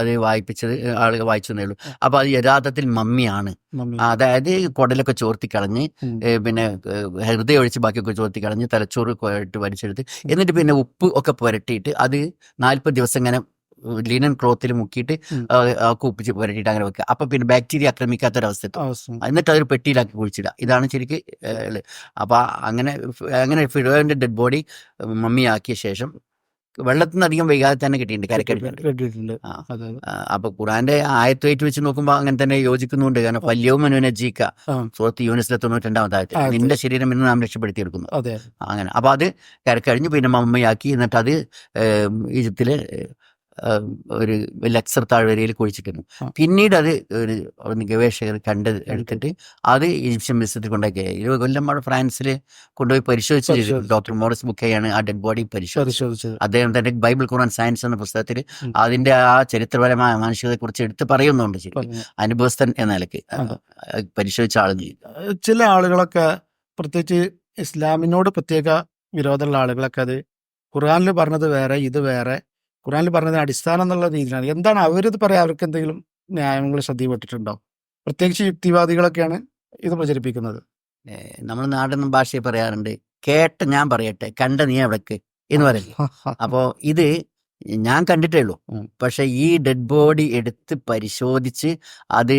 അത് വായിപ്പിച്ചത് ആളുകൾ വായിച്ചു തന്നേ ഉള്ളൂ. അപ്പൊ അത് യഥാർത്ഥത്തിൽ മമ്മിയാണ്. അതായത് കുടലൊക്കെ ചോർത്തിക്കളഞ്ഞ്, പിന്നെ ഹൃദയം ഒഴിച്ച് ബാക്കിയൊക്കെ ചോർത്തിക്കളഞ്ഞ് തലച്ചോറ് വലിച്ചെടുത്ത്, എന്നിട്ട് പിന്നെ ഉപ്പ് ഒക്കെ പുരട്ടിയിട്ട് അത് 40 ദിവസം ഇങ്ങനെ ലിനൻ ക്ലോത്തിൽ മുക്കിയിട്ട് കുപ്പിച്ച് പുരട്ടിയിട്ട് അങ്ങനെ വെക്കുക. അപ്പൊ പിന്നെ ബാക്ടീരിയ ആക്രമിക്കാത്തൊരവസ്ഥ എത്തും. എന്നിട്ട് അതൊരു പെട്ടിയിലാക്കി കുഴിച്ചിടുക. ഇതാണ് ശരിക്ക്. അപ്പൊ അങ്ങനെ ഫിറോവിന്റെ ഡെഡ് ബോഡി മമ്മിയാക്കിയ ശേഷം വെള്ളത്തിൽ നിന്ന് അധികം വൈകാതെ തന്നെ കിട്ടിയിട്ടുണ്ട്, കരക്കടിയിട്ടുണ്ട്. അപ്പൊ ഖുറാന്റെ ആയത്തേറ്റ് വെച്ച് നോക്കുമ്പോൾ അങ്ങനെ തന്നെ യോജിക്കുന്നുണ്ട്. കാരണം ഫല്യവും മനുനജീക്ക സൂറത്ത് യൂനിസിലെ 92-ാമത്തെ ആയത്തിൽ നിന്റെ ശരീരം ഇന്ന് നാം രക്ഷപ്പെടുത്തിയെടുക്കുന്നു. അങ്ങനെ അപ്പൊ അത് കരക്കഴിഞ്ഞു പിന്നെ മമ്മയാക്കി. എന്നിട്ട് അത് ഈജിപ്തിലെ ഒരു ലെക്ചർ താഴ്വരയിൽ കുഴിച്ചിട്ടുണ്ട്.
ആ.
പിന്നീട് അത് ഒരു ഗവേഷകർ എടുത്തിട്ട് അത് ഈജിപ്ഷ്യൻ മ്യൂസിയത്തിൽ കൊണ്ടാക്കി 20 കൊല്ലം അവിടെ ഫ്രാൻസിൽ കൊണ്ടുപോയി പരിശോധിച്ചു. ഡോക്ടർ മോറിസ് ബുക്കയാണ് ആ ഡെഡ് ബോഡി പരിശോധിച്ചത്. അദ്ദേഹം തന്റെ ബൈബിൾ ഖുർആൻ സയൻസ് എന്ന പുസ്തകത്തിൽ അതിന്റെ ആ ചരിത്രപരമായ മാനുഷികതയെ കുറിച്ച് എടുത്ത് പറയുന്നുണ്ട്. ശരി, അനുഭവസ്ഥൻ എന്ന നിലയ്ക്ക് പരിശോധിച്ച ആൾ.
ചില ആളുകളൊക്കെ പ്രത്യേകിച്ച് ഇസ്ലാമിനോട് പ്രത്യേക വിരോധമുള്ള ആളുകളൊക്കെ അത് ഖുർആനിൽ പറഞ്ഞത് വേറെ, ഇത് വേറെ, ഖുർആനിൽ പറഞ്ഞതിന് അടിസ്ഥാനം എന്നുള്ള രീതിയിലാണ്. എന്താണ് അവരിത് പറയാം? അവർക്ക് എന്തെങ്കിലും ന്യായങ്ങൾ ശ്രദ്ധയിൽപ്പെട്ടിട്ടുണ്ടോ? പ്രത്യേകിച്ച് യുക്തിവാദികളൊക്കെയാണ് ഇത് പ്രചരിപ്പിക്കുന്നത്.
നമ്മൾ നാടൻ ഭാഷയിൽ പറയാറുണ്ട്, കേട്ട ഞാൻ പറയട്ടെ, കണ്ട നീ എവിടേക്ക് എന്ന് പറയില്ലേ. അപ്പോൾ ഇത് ഞാൻ കണ്ടിട്ടേ ഉള്ളൂ. പക്ഷെ ഈ ഡെഡ് ബോഡി എടുത്ത് പരിശോധിച്ച് അത്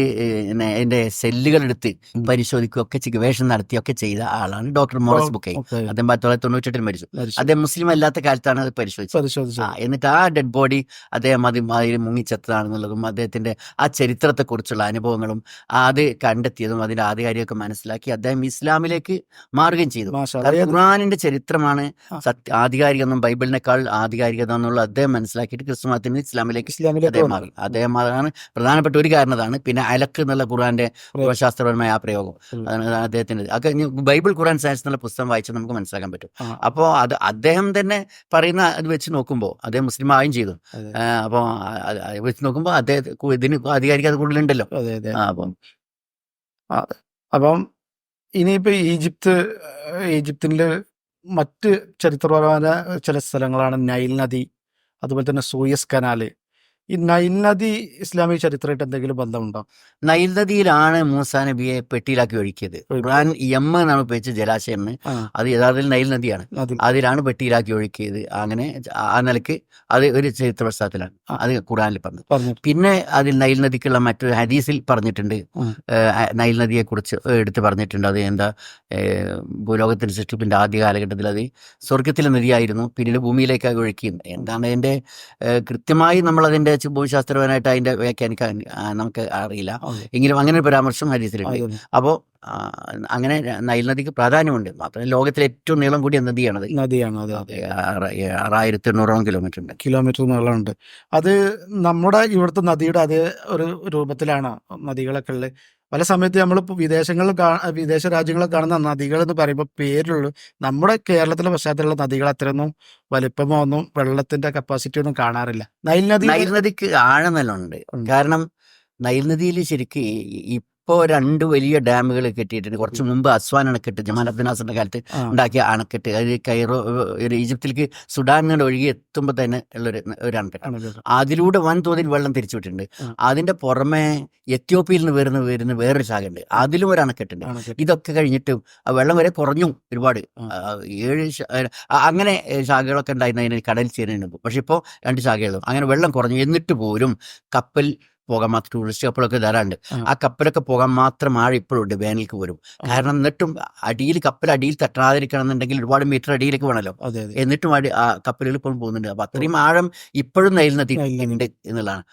അതിന്റെ സെല്ലുകൾ എടുത്ത് പരിശോധിക്കുകയൊക്കെ ഗവേഷണം നടത്തിയൊക്കെ ചെയ്ത ആളാണ് ഡോക്ടർ മോറിസ് ബുക്കൈ. അദ്ദേഹം 1998 മരിച്ചു. അദ്ദേഹം മുസ്ലിം അല്ലാത്ത കാലത്താണ് അത് പരിശോധിച്ചത്. എന്നിട്ട് ആ ഡെഡ് ബോഡി അദ്ദേഹം അതിൽ മുങ്ങിച്ചെത്തതാണെന്നുള്ളതും അദ്ദേഹത്തിന്റെ ആ ചരിത്രത്തെക്കുറിച്ചുള്ള അനുഭവങ്ങളും അത് കണ്ടെത്തിയതും അതിന്റെ ആധികാരികമൊക്കെ മനസ്സിലാക്കി അദ്ദേഹം ഇസ്ലാമിലേക്ക് മാറുകയും ചെയ്തു. ഖുർആനിന്റെ ചരിത്രമാണ് ആധികാരികമെന്നും ബൈബിളിനേക്കാൾ ആധികാരികത എന്നുള്ള അദ്ദേഹം മനസ്സിലാക്കിയിട്ട് ക്രിസ്തു മതത്തിന് ഇസ്ലാമിലേക്ക് അദ്ദേഹം മാറി. അദ്ദേഹം അതാണ് പ്രധാനപ്പെട്ട ഒരു കാരണതാണ്. പിന്നെ അലക്ക് എന്നുള്ള ഖുർആന്റെ ശാസ്ത്രപരമായ ആ പ്രയോഗം അദ്ദേഹത്തിന്റെ ബൈബിൾ ഖുർആൻ സയൻസ് എന്നുള്ള പുസ്തകം വായിച്ചാൽ നമുക്ക് മനസ്സിലാക്കാൻ പറ്റും. അപ്പോൾ അത് അദ്ദേഹം തന്നെ പറയുന്ന അത് വെച്ച് നോക്കുമ്പോൾ അദ്ദേഹം മുസ്ലിം ആയും ചെയ്തു. അപ്പോൾ വെച്ച് നോക്കുമ്പോൾ അദ്ദേഹം ഇതിന് ആധികാരികത കൂടുതലുണ്ടല്ലോ.
അപ്പം ഇനിയിപ്പോ ഈജിപ്തിന്റെ മറ്റ് ചരിത്രപരമായ ചില സ്ഥലങ്ങളാണ് നൈൽ നദി, അതുപോലെ തന്നെ സൂയസ് കനാല്. ഈ നൈൽ നദി ഇസ്ലാമിക ചരിത്രമായിട്ട് എന്തെങ്കിലും ബന്ധമുണ്ടോ?
നൈൽ നദിയിലാണ് മൂസാ നബിയെ പെട്ടിയിലാക്കി ഒഴുക്കിയത്. ഖുർആൻ യമ്മ എന്നാണ് ഉപയോഗിച്ച ജലാശയം. അത് യഥാർത്ഥത്തിൽ നൈൽ നദിയാണ്. അതിലാണ് പെട്ടിയിലാക്കി ഒഴുക്കിയത്. അങ്ങനെ ആ നിലയ്ക്ക് അത് ഒരു ചരിത്ര പശ്ചാത്തലമാണ്. അത് ഖുർആനിൽ പറഞ്ഞു. പിന്നെ അതിൽ നൈൽ നദിക്കുള്ള മറ്റൊരു ഹദീസിൽ പറഞ്ഞിട്ടുണ്ട്, നൈൽ നദിയെ കുറിച്ച് എടുത്ത് പറഞ്ഞിട്ടുണ്ട്. അത് എന്താ, ഭൂലോകത്തിന്റെ സൃഷ്ടിപ്പിന്റെ ആദ്യ കാലഘട്ടത്തിൽ അത് സ്വർഗത്തിലെ നദിയായിരുന്നു, പിന്നീട് ഭൂമിയിലേക്കായി ഒഴുക്കിയത്. എന്താണ് അതിന്റെ കൃത്യമായി നമ്മളതിന്റെ ഭൂമിശാസ്ത്രപരമായിട്ട് അതിന്റെ വ്യാഖ്യാനിക്കാൻ നമുക്ക് അറിയില്ല. എങ്കിലും അങ്ങനെ ഒരു പരാമർശം ഹദീസിലുണ്ട്. അപ്പോൾ അങ്ങനെ നൈൽ നദിക്ക് പ്രാധാന്യമുണ്ട്. മാത്രമല്ല ലോകത്തിലെ ഏറ്റവും നീളം കൂടിയ നദിയാണ്. 6800
കിലോമീറ്റർ നീളമുണ്ട്. അത് നമ്മുടെ ഇവിടുത്തെ നദിയുടെ അതേ ഒരു രൂപത്തിലാണ് നദികളൊക്കെ ഉള്ളത്. പല സമയത്ത് നമ്മളിപ്പോൾ വിദേശ രാജ്യങ്ങളിൽ കാണുന്ന നദികൾ എന്ന് പറയുമ്പോൾ പേരുള്ളൂ. നമ്മുടെ കേരളത്തിലെ പശ്ചാത്തലമുള്ള നദികൾ അത്രയൊന്നും വലിപ്പമോ ഒന്നും വെള്ളത്തിന്റെ കപ്പാസിറ്റി ഒന്നും കാണാറില്ല. നൈൽ
നദിക്ക് ആഴം നല്ല ഉണ്ട്. കാരണം നൈൽ നദിയിൽ ശരിക്ക് ഇപ്പോൾ 2 വലിയ ഡാമുകൾ കെട്ടിയിട്ടുണ്ട്. കുറച്ച് മുമ്പ് അസ്വാൻ അണക്കെട്ട്, ജമാൽ അബ്ദുൽ നാസറിന്റെ കാലത്ത് ഉണ്ടാക്കിയ അണക്കെട്ട്, അത് കൈറോ ഈജിപ്തിലേക്ക് സുഡാനിൽ ഒഴുകി എത്തുമ്പോൾ തന്നെ ഒരു അണക്കെട്ട്. അതിലൂടെ വൻതോതിൽ വെള്ളം തിരിച്ചുവിട്ടിട്ടുണ്ട്. അതിന്റെ പുറമെ എത്യോപ്യയിൽ നിന്ന് വരുന്ന വേറൊരു ശാഖയുണ്ട്, അതിലും ഒരു അണക്കെട്ടുണ്ട്. ഇതൊക്കെ കഴിഞ്ഞിട്ട് വെള്ളം വരെ കുറഞ്ഞു ഒരുപാട്. 7 അങ്ങനെ ശാഖകളൊക്കെ ഉണ്ടായിരുന്നതിന് കടൽ ചേരുന്നുണ്ട്. പക്ഷെ ഇപ്പോൾ 2 ശാഖകളും. അങ്ങനെ വെള്ളം കുറഞ്ഞു. എന്നിട്ട് പോലും കപ്പൽ പോകാൻ മാത്രം, ടൂറിസ്റ്റ് കപ്പലൊക്കെ ധാരാളുണ്ട്. ആ കപ്പലൊക്കെ പോകാൻ മാത്രം ആഴം ഇപ്പോഴുണ്ട്. വേനൽക്ക് വരും. കാരണം എന്നിട്ടും കപ്പൽ അടിയിൽ തട്ടാതിരിക്കണം എന്നുണ്ടെങ്കിൽ ഒരുപാട് മീറ്റർ അടിയിലേക്ക് വേണമല്ലോ. എന്നിട്ടും ആ കപ്പലുകൾ ഇപ്പോഴും പോകുന്നുണ്ട്. അപ്പൊ അത്രയും ആഴം ഇപ്പോഴും നൈൽ നദി ഉണ്ട് എന്നുള്ളതാണ്.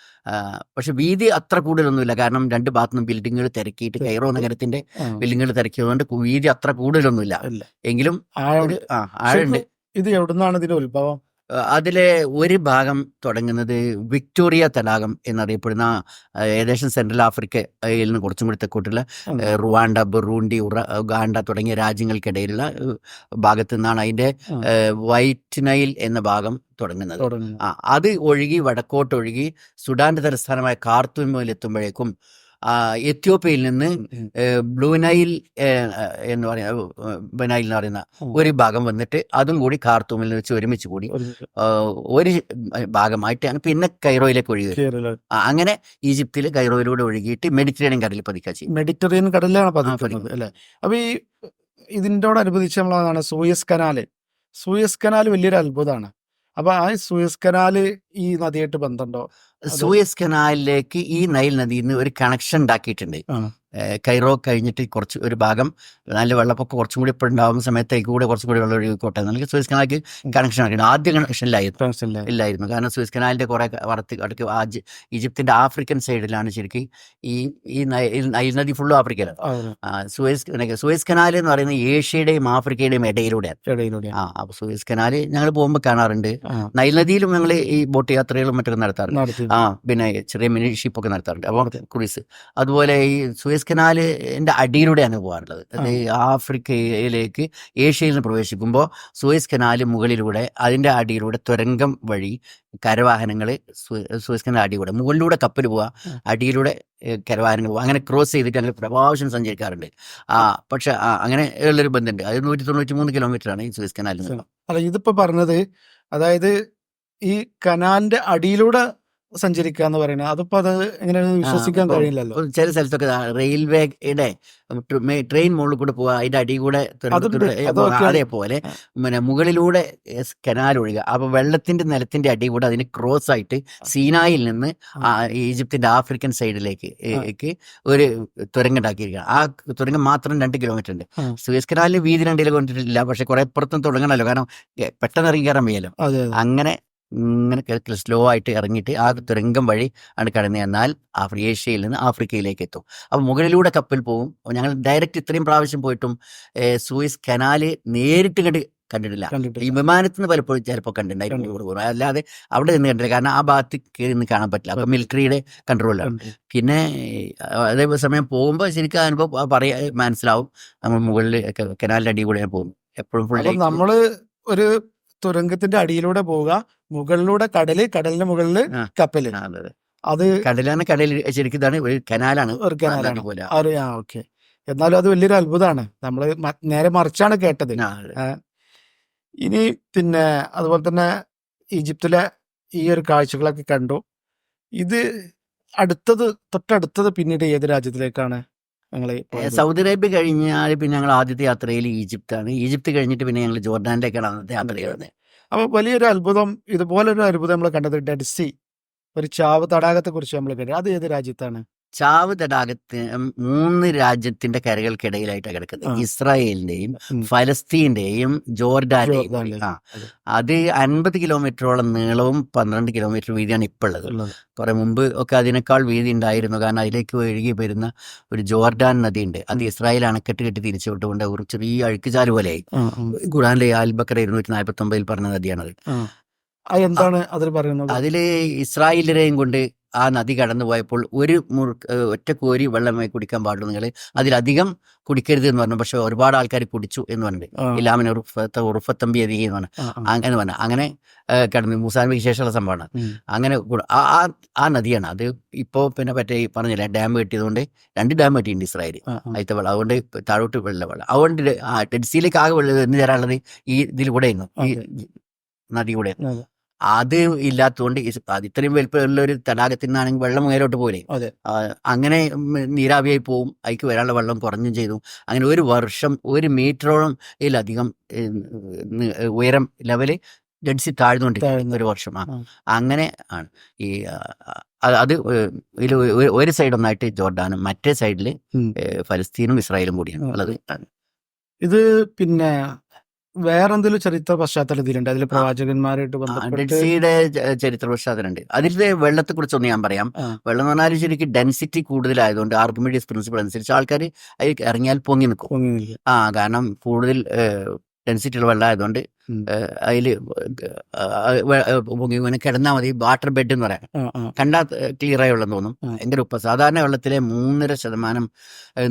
പക്ഷെ വീതി അത്ര കൂടുതലൊന്നുമില്ല. കാരണം 2 ഭാഗത്തുനിന്നും ബിൽഡിങ്ങുകൾ തിരക്കിയിട്ട്, കൈറോ നഗരത്തിന്റെ ബിൽഡിങ്ങുകൾ തിരക്കിയതുകൊണ്ട് വീതി അത്ര കൂടുതലൊന്നുമില്ല. എങ്കിലും ആഴമുണ്ട്.
ഇത് എവിടുന്നാണ് ഇതിന്റെ ഉത്ഭവം?
അതിലെ ഒരു ഭാഗം തുടങ്ങുന്നത് വിക്ടോറിയ തടാകം എന്നറിയപ്പെടുന്ന ഏകദേശം സെൻട്രൽ ആഫ്രിക്കയിൽ നിന്ന് കുറച്ചും കൂടി തെക്കോട്ടുള്ള റുവാണ്ട, ബുറൂണ്ടി, ഉഗാണ്ട തുടങ്ങിയ രാജ്യങ്ങൾക്കിടയിലുള്ള ഭാഗത്തു നിന്നാണ് അതിന്റെ വൈറ്റ് നൈൽ എന്ന ഭാഗം തുടങ്ങുന്നത്. അത് ഒഴുകി വടക്കോട്ടൊഴുകി സുഡാന്റെ തലസ്ഥാനമായ കാർത്തൂമിൽ എത്തുമ്പോഴേക്കും എത്യോപ്യയിൽ നിന്ന് ബ്ലൂ നൈൽ എന്ന് പറയുന്ന ഒരു ഭാഗം വന്നിട്ട് അതും കൂടി കാർത്തൂമിൽ വെച്ച് ഒരുമിച്ച് കൂടി ഒരു ഭാഗമായിട്ടാണ് പിന്നെ കൈറോയിലേക്ക് ഒഴുകുക. അങ്ങനെ ഈജിപ്തിൽ കൈറോയിലൂടെ ഒഴുകിയിട്ട് മെഡിറ്ററേനിയൻ കടലിൽ പതിക്കുക ചെയ്യും.
മെഡിറ്ററേനിയൻ കടലിലാണ് പതിക്കുന്നത് അല്ലേ? അപ്പൊ ഈ ഇതിനോടനുബന്ധിച്ച് നമ്മളാണ് സൂയസ് കനാൽ വലിയൊരു അത്ഭുതമാണ്. അപ്പൊ ആ സൂയസ് കനാല് ഈ നദിയായിട്ട് ബന്ധമുണ്ടോ?
സൂയസ് കനാലിലേക്ക് ഈ നൈൽ നദിയിൽ നിന്ന് ഒരു കണക്ഷൻ ഉണ്ടാക്കിയിട്ടുണ്ട്. കൈറോ കഴിഞ്ഞിട്ട് കുറച്ച് ഒരു ഭാഗം നല്ല വെള്ളപ്പൊക്കം കുറച്ചും കൂടി ഇപ്പോഴുണ്ടാകുന്ന സമയത്തേക്ക് കൂടെ കുറച്ചും കൂടി വെള്ളം ഒഴുകിക്കോട്ടെ എന്നാൽ സൂയസ് കനാലിലേക്ക് കണക്ഷൻ ആക്കിയിട്ടുണ്ട്. ആദ്യ കണക്ഷൻ ഇല്ലായിരുന്നു. കാരണം സൂയസ് കനാലിന്റെ കുറെ അടുക്ക് ഈജിപ്തിന്റെ ആഫ്രിക്കൻ സൈഡിലാണ് ശരിക്കും ഈ നൈൽ നദി ഫുള്ളും ആഫ്രിക്കയിലാണ്. സൂയസ് കനാൽ എന്ന് പറയുന്നത് ഏഷ്യയുടെയും ആഫ്രിക്കയുടെയും ഇടയിലൂടെയാണ്. അപ്പൊ സൂയസ് കനാല് ഞങ്ങൾ പോകുമ്പോൾ കാണാറുണ്ട്. നൈൽ നദിയിലും ഞങ്ങൾ ഈ ബോട്ട് യാത്രകളും മറ്റൊക്കെ നടത്താറുണ്ട്.
നടത്തി.
പിന്നെ ചെറിയ മിനി ഷിപ്പൊക്കെ നടത്താറുണ്ട്. അപ്പോൾ
അതെ.
ക്രൂയിസ്. അതുപോലെ ഈ സൂയസ് കനാലിൻ്റെ അടിയിലൂടെയാണ് പോകാറുള്ളത്. അത് ആഫ്രിക്കയിലേക്ക് ഏഷ്യയിൽ നിന്ന് പ്രവേശിക്കുമ്പോൾ സൂയസ് കനാല് മുകളിലൂടെ അതിൻ്റെ അടിയിലൂടെ തുരങ്കം വഴി കരവാഹനങ്ങൾ സൂയസ് കനാൽ അടിയിലൂടെ മുകളിലൂടെ കപ്പൽ പോവുക, അടിയിലൂടെ കരവാഹനങ്ങൾ പോവുക, അങ്ങനെ ക്രോസ് ചെയ്തിട്ട് അങ്ങനെ പ്രാവശ്യം സഞ്ചരിക്കാറുണ്ട്. പക്ഷെ അങ്ങനെ ഉള്ളൊരു ബന്ധമുണ്ട്. അത് 193 കിലോമീറ്ററാണ് ഈ സൂയസ് കനാലിൽ നിന്ന്.
അല്ല, ഇതിപ്പോ പറഞ്ഞത് അതായത് ഈ കനാലിന്റെ അടിയിലൂടെ സഞ്ചരിക്കുക എന്ന് പറയുന്നത് അതിപ്പോ അത് എങ്ങനെയാണെന്ന് വിശ്വസിക്കാൻ കഴിയില്ലല്ലോ.
ചില സ്ഥലത്തൊക്കെ റെയിൽവേയുടെ ട്രെയിൻ മുകളിൽ കൂടെ പോവുക, അതിന്റെ അടിയിൽ കൂടെ അതേപോലെ പിന്നെ മുകളിലൂടെ കനാൽ ഒഴുകുക. അപ്പൊ വെള്ളത്തിന്റെ നിലത്തിന്റെ അടി കൂടെ അതിന് ക്രോസ് ആയിട്ട് സീനായിൽ നിന്ന് ഈജിപ്തിന്റെ ആഫ്രിക്കൻ സൈഡിലേക്ക് ഒരു തുരങ്കം ഉണ്ടാക്കിയിരിക്കുകയാണ്. ആ തുരങ്കം മാത്രം 2 കിലോമീറ്റർ ഉണ്ട്. സൂയസ് കനാലിൽ വീതി 2 കിലോമീറ്റർ ഇല്ല, പക്ഷെ കുറെ പുറത്തും തുടങ്ങണമല്ലോ, കാരണം പെട്ടെന്ന് ഇറങ്ങി കയറാൻ വയ്യല്ലോ. അങ്ങനെ ഇങ്ങനെ സ്ലോ ആയിട്ട് ഇറങ്ങിയിട്ട് ആ തുരങ്കം വഴി ആണ് കടന്നു ചെന്നാൽ ഏഷ്യയിൽ നിന്ന് ആഫ്രിക്കയിലേക്ക് എത്തും. അപ്പോൾ മുകളിലൂടെ കപ്പൽ പോകും. ഞങ്ങൾ ഡയറക്റ്റ് ഇത്രയും പ്രാവശ്യം പോയിട്ടും സൂയസ് കനാല് നേരിട്ട് കണ്ടിട്ടില്ല. ഈ വിമാനത്തിൽ നിന്ന് പലപ്പോഴും ചിലപ്പോൾ കണ്ടിട്ടുണ്ടായിരുന്നു, അല്ലാതെ അവിടെ നിന്ന് കണ്ടില്ല. കാരണം ആ ഭാഗത്ത് കയറി നിന്ന് കാണാൻ പറ്റില്ല, അപ്പം മിലിറ്ററിയുടെ കൺട്രോളിലാണ്. പിന്നെ അതേ സമയം പോകുമ്പോൾ ശരിക്കും അനുഭവം മനസ്സിലാവും. നമ്മൾ മുകളിൽ കനാലിൻ്റെ അടിയിൽ കൂടെ പോകും എപ്പോഴും ഫുൾ.
നമ്മള് ഒരു തുരങ്കത്തിന്റെ അടിയിലൂടെ പോവുക, മുകളിലൂടെ കടലിന്റെ മുകളില് കപ്പല്. അത്
കടലാണ്, കടൽ ശരിക്കും ഇതാണ് ഒരു കനാലാണ്.
ഒരു കനാലാണ്. ഓക്കെ. എന്നാലും അത് വലിയൊരു അത്ഭുതമാണ്. നമ്മള് നേരെ മറിച്ചാണ് കേട്ടത്. ഇനി പിന്നെ അതുപോലെ തന്നെ ഈജിപ്തിലെ ഈ ഒരു കാഴ്ചകളൊക്കെ കണ്ടു. ഇത് തൊട്ടടുത്തത് പിന്നീട് ഏത് രാജ്യത്തിലേക്കാണ്?
സൗദി അറേബ്യ കഴിഞ്ഞാൽ പിന്നെ ഞങ്ങൾ ആദ്യത്തെ യാത്രയിൽ ഈജിപ്താണ്. ഈജിപ്ത് കഴിഞ്ഞിട്ട് പിന്നെ ഞങ്ങൾ ജോർഡാനിലേക്കാണ് അന്നത്തെ യാത്ര ചെയ്യുന്നത്.
അപ്പോൾ വലിയൊരു അത്ഭുതം, ഇതുപോലൊരു അത്ഭുതം നമ്മൾ കണ്ടത് ഡെഡ് സീ, ഒരു ചാവ് തടാകത്തെ കുറിച്ച് നമ്മൾ കണ്ടത്. അത് ഏത് രാജ്യത്താണ്?
ചാവ് തടാകത്തിന് 3 രാജ്യത്തിന്റെ കരകൾക്കിടയിലായിട്ടാണ് കിടക്കുന്നത്. ഇസ്രായേലിന്റെയും ഫലസ്തീന്റെയും ജോർഡാന്റെയും. അത് 50 കിലോമീറ്ററോളം നീളവും 12 കിലോമീറ്റർ വീതിയാണ് ഇപ്പോൾ ഉള്ളത്. കുറെ മുമ്പ് ഒക്കെ അതിനേക്കാൾ വീതി ഉണ്ടായിരുന്നു, കാരണം അതിലേക്ക് ഒഴുകി വരുന്ന ഒരു ജോർഡാൻ നദിയുണ്ട്. അത് ഇസ്രായേൽ അണക്കെട്ട് കെട്ടി തിരിച്ചു വിട്ടുകൊണ്ട് ഒരു ചെറിയ അഴുക്കുചാല് പോലെയായി. ഖുർആനിലെ അൽ-ബഖറ 249 പറഞ്ഞ നദിയാണത്.
എന്താണ് അതിൽ പറയുന്നത്?
അതിൽ ഇസ്രായേലിനെയും കൊണ്ട് ആ നദി കടന്നു പോയപ്പോൾ ഒറ്റ കോരി വെള്ളമായി കുടിക്കാൻ പാടുള്ളൂ, നിങ്ങൾ അതിലധികം കുടിക്കരുത് എന്ന് പറഞ്ഞു. പക്ഷെ ഒരുപാട് ആൾക്കാർ കുടിച്ചു എന്ന് പറഞ്ഞിട്ട് ഇല്ലാമിനെ ഉറുഫത്തമ്പി അതി എന്ന് പറഞ്ഞു. അങ്ങനെ കടന്നു. മൂസാനബിക്ക് ശേഷമുള്ള സംഭവമാണ്. അങ്ങനെ ആ നദിയാണ് അത്. ഇപ്പോൾ പിന്നെ പറഞ്ഞില്ല, ഡാം കെട്ടിയതുകൊണ്ട് 2 ഡാം കെട്ടിയിട്ടുണ്ട് ഇസ്രായേൽ അതിത്തെ വെള്ളം. അതുകൊണ്ട് താഴോട്ട് വെള്ളം. അതുകൊണ്ട് ഡെഡ് സീയിലേക്ക് ആകെ വെള്ളം എന്ന് തരാനുള്ളത് ഈ ഇതിലൂടെ ആയിരുന്നു, ഈ നദി കൂടെ. അത് ഇല്ലാത്തതുകൊണ്ട് ഇത്രയും വലിപ്പമുള്ള ഒരു തടാകത്തിൽ നിന്നാണെങ്കിൽ വെള്ളം മേലോട്ട് പോലെ അങ്ങനെ നീരാവിയായി പോവും. അതിക്ക് വരാനുള്ള വെള്ളം കുറഞ്ഞും ചെയ്തു. അങ്ങനെ ഒരു വർഷം 1 മീറ്ററോളം ഇതിലധികം ഉയരം ലെവല് ഡെഡ് സീ താഴ്ന്നുകൊണ്ടിരിക്കും ഒരു വർഷം. അങ്ങനെ ആണ് ഈ അത് ഇതിൽ ഒരു സൈഡ് ഒന്നായിട്ട് ജോർഡാനും മറ്റേ സൈഡിൽ ഫലസ്തീനും ഇസ്രായേലും കൂടിയാണ് ഉള്ളത്.
ഇത് പിന്നെ വേറെന്തെങ്കിലും ചരിത്ര പശ്ചാത്തലം ഇതിലുണ്ട്? അതിൽ പ്രവാചകന്മാരായിട്ട്
ഡെഡ് സീയുടെ ചരിത്ര പശ്ചാത്തലമുണ്ട്. അതിലെ വെള്ളത്തെ കുറിച്ചൊന്ന് ഞാൻ പറയാം. വെള്ളം എന്ന് പറഞ്ഞാൽ ശരിക്കും ഡെൻസിറ്റി കൂടുതലായതുകൊണ്ട് ആർക്കിമിഡീസ് പ്രിൻസിപ്പിൾ അനുസരിച്ച് ആൾക്കാർ അതിൽ ഇറങ്ങിയാൽ പൊങ്ങി നിൽക്കും. കാരണം കൂടുതൽ ഡെൻസിറ്റി ഉള്ള വെള്ളം ആയതുകൊണ്ട് അതിൽ പൊങ്ങി കിടന്നാൽ മതി. വാട്ടർ ബെഡ് എന്ന് പറയാം. കണ്ടാൽ ക്ലിയറായി വെള്ളം തോന്നും. ഭയങ്കര ഉപ്പ്. സാധാരണ വെള്ളത്തിലെ 3.5%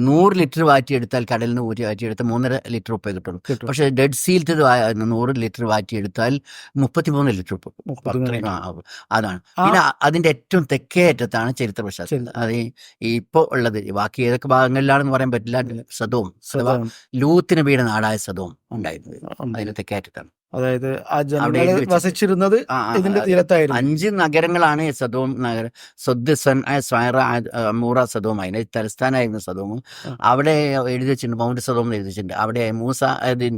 100 ലിറ്റർ വാറ്റിയെടുത്താൽ, കടലിൽ നിന്ന് ഊറ്റി വാറ്റിയെടുത്താൽ 3.5 ലിറ്റർ ഉപ്പേ കിട്ടുള്ളൂ. പക്ഷേ ഡെഡ് സീലത്തെ 100 ലിറ്റർ വാറ്റിയെടുത്താൽ 33 ലിറ്റർ ഉപ്പ്. അതാണ്. പിന്നെ അതിന്റെ ഏറ്റവും തെക്കേ അറ്റത്താണ് ചരിത്ര പശ്ചാത്തലം. അത് ഇപ്പോൾ ഉള്ളത്. ബാക്കി ഏതൊക്കെ ഭാഗങ്ങളിലാണെന്ന് പറയാൻ പറ്റില്ല. സദോം, ലൂത്ത് നബിയുടെ നാടായ സദോം ഉണ്ടായിരുന്നത് അതിന്റെ തെക്കേ അറ്റത്താണ്.
അതായത് ആ ജനങ്ങൾ വസിച്ചിരുന്നത് ഇതിന്റെ തീരത്തായിരുന്നു.
5 നഗരങ്ങളാണ് സദോം നഗരം. മൂറ സദോം, അതിന്റെ തലസ്ഥാനമായിരുന്നു സദോമും. അവിടെ എഴുതി വെച്ചിട്ടുണ്ട്, മൗണ്ട് സദോം എന്ന് എഴുതി വെച്ചിട്ടുണ്ട്. അവിടെ മൂസ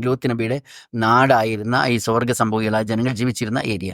ലൂത്ത് നബിയുടെ നാടായിരുന്ന ഈ സ്വർഗ്ഗ സംഭവികളായ ജനങ്ങൾ ജീവിച്ചിരുന്ന ഏരിയ.